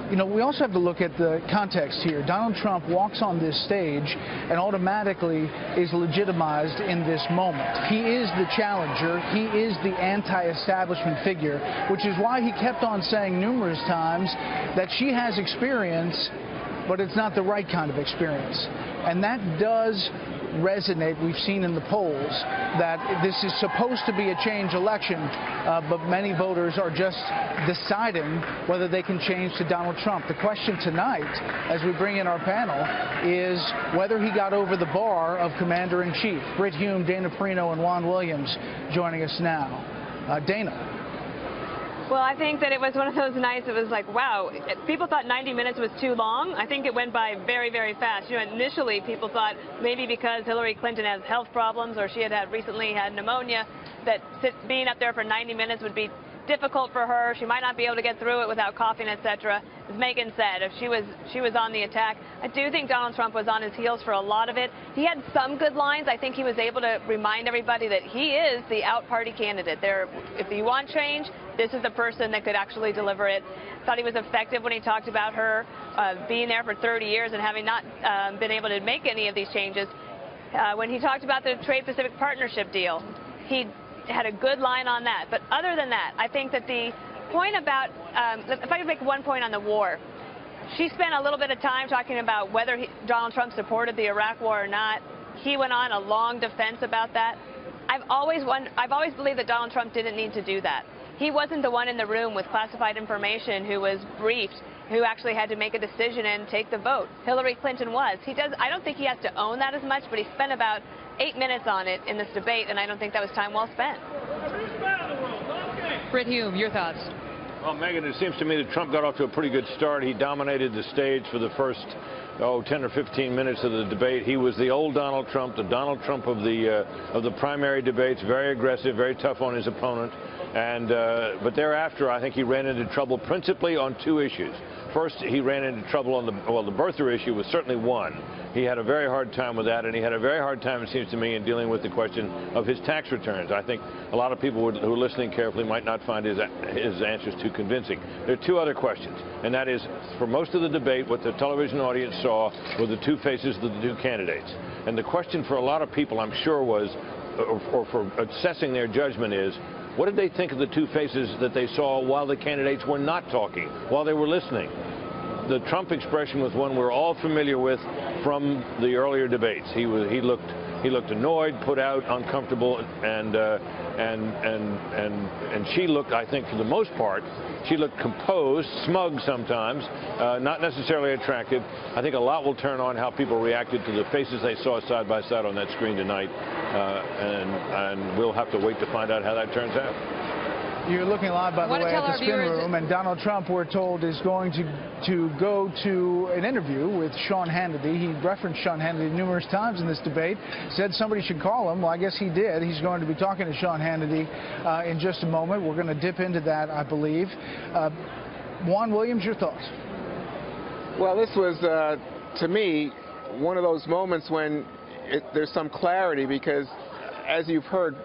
You know, we also have to look at the context here. Donald Trump walks on this stage and automatically is legitimized in this moment. He is the challenger. He is the anti-establishment figure, which is why he kept on saying numerous times that she has experience, but it's not the right kind of experience. And that does resonate. We've seen in the polls that this is supposed to be a change election, but many voters are just deciding whether they can change to Donald Trump. The question tonight, as we bring in our panel, is whether he got over the bar of Commander-in-Chief. Brit Hume, Dana Perino, and Juan Williams joining us now. Dana. Well, I think that it was one of those nights. It was like, wow, people thought 90 minutes was too long. I think it went by very, very fast. You know, initially people thought maybe because Hillary Clinton has health problems or she had recently had pneumonia, that being up there for 90 minutes would be difficult for her. She might not be able to get through it without coughing, etc. As Megan said, if she was on the attack. I do think Donald Trump was on his heels for a lot of it. He had some good lines. I think he was able to remind everybody that he is the out-party candidate. If you want change, this is the person that could actually deliver it. Thought he was effective when he talked about her being there for 30 years and having not been able to make any of these changes. When he talked about the Trade-Pacific Partnership deal, he had a good line on that. But other than that, I think that the point about, if I could make one point on the war, she spent a little bit of time talking about whether Donald Trump supported the Iraq war or not. He went on a long defense about that. I've always believed that Donald Trump didn't need to do that. He wasn't the one in the room with classified information who was briefed, who actually had to make a decision and take the vote. Hillary Clinton was. I don't think he has to own that as much, but he spent about 8 minutes on it in this debate, and I don't think that was time well spent. Brit Hume, your thoughts? Well, Megan, it seems to me that Trump got off to a pretty good start. He dominated the stage for the first 10 or 15 minutes of the debate. He was the old Donald Trump, the Donald Trump of the primary debates, very aggressive, very tough on his opponent. But thereafter, I think he ran into trouble principally on two issues. First, he ran into trouble on the birther issue was certainly one. He had a very hard time with that, and he had a very hard time, it seems to me, in dealing with the question of his tax returns. I think a lot of people who are listening carefully might not find his answers too convincing. There are two other questions, and that is, for most of the debate, what the television audience saw were the two faces of the two candidates. And the question for a lot of people, I'm sure, was, or for assessing their judgment is, what did they think of the two faces that they saw while the candidates were not talking, while they were listening? The Trump expression was one we're all familiar with from the earlier debates. He looked annoyed, put out, uncomfortable, and she looked, I think, for the most part, she looked composed, smug sometimes, not necessarily attractive. I think a lot will turn on how people reacted to the faces they saw side by side on that screen tonight, and we'll have to wait to find out how that turns out. You're looking live, by the way, at the spin room, and Donald Trump, we're told, is going to go to an interview with Sean Hannity. He referenced Sean Hannity numerous times in this debate, said somebody should call him. Well, I guess he did. He's going to be talking to Sean Hannity in just a moment. We're going to dip into that, I believe. Juan Williams, your thoughts? Well, this was, to me, one of those moments when there's some clarity because, as you've heard,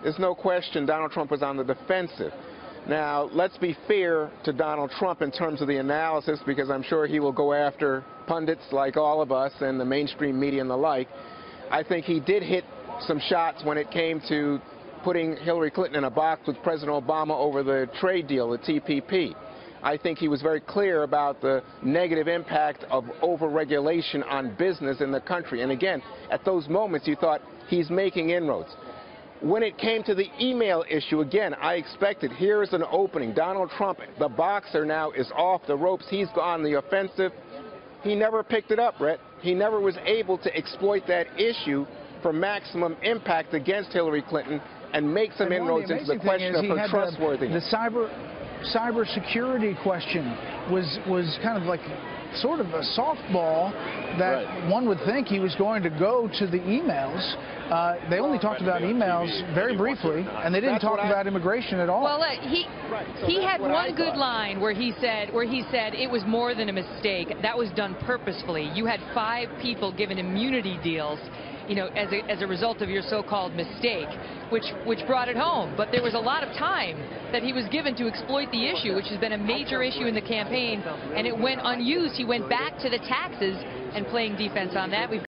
there's no question Donald Trump was on the defensive. Now, let's be fair to Donald Trump in terms of the analysis, because I'm sure he will go after pundits like all of us and the mainstream media and the like. I think he did hit some shots when it came to putting Hillary Clinton in a box with President Obama over the trade deal, the TPP. I think he was very clear about the negative impact of overregulation on business in the country. And again, at those moments, you thought he's making inroads. When it came to the email issue, again, I expected, here's an opening. Donald Trump, the boxer now, is off the ropes. He's on the offensive. He never picked it up, Brett. He never was able to exploit that issue for maximum impact against Hillary Clinton and make some inroads into the question of her trustworthiness. The cyber security question was kind of like sort of a softball that one would think he was going to go to the emails. They only talked about emails very briefly, and they didn't talk about immigration at all. Well, he had one good line where he said it was more than a mistake. That was done purposefully. You had 5 people given immunity deals. you know, as a result of your so-called mistake, which brought it home. But there was a lot of time that he was given to exploit the issue, which has been a major issue in the campaign, and it went unused. He went back to the taxes and playing defense on that. We've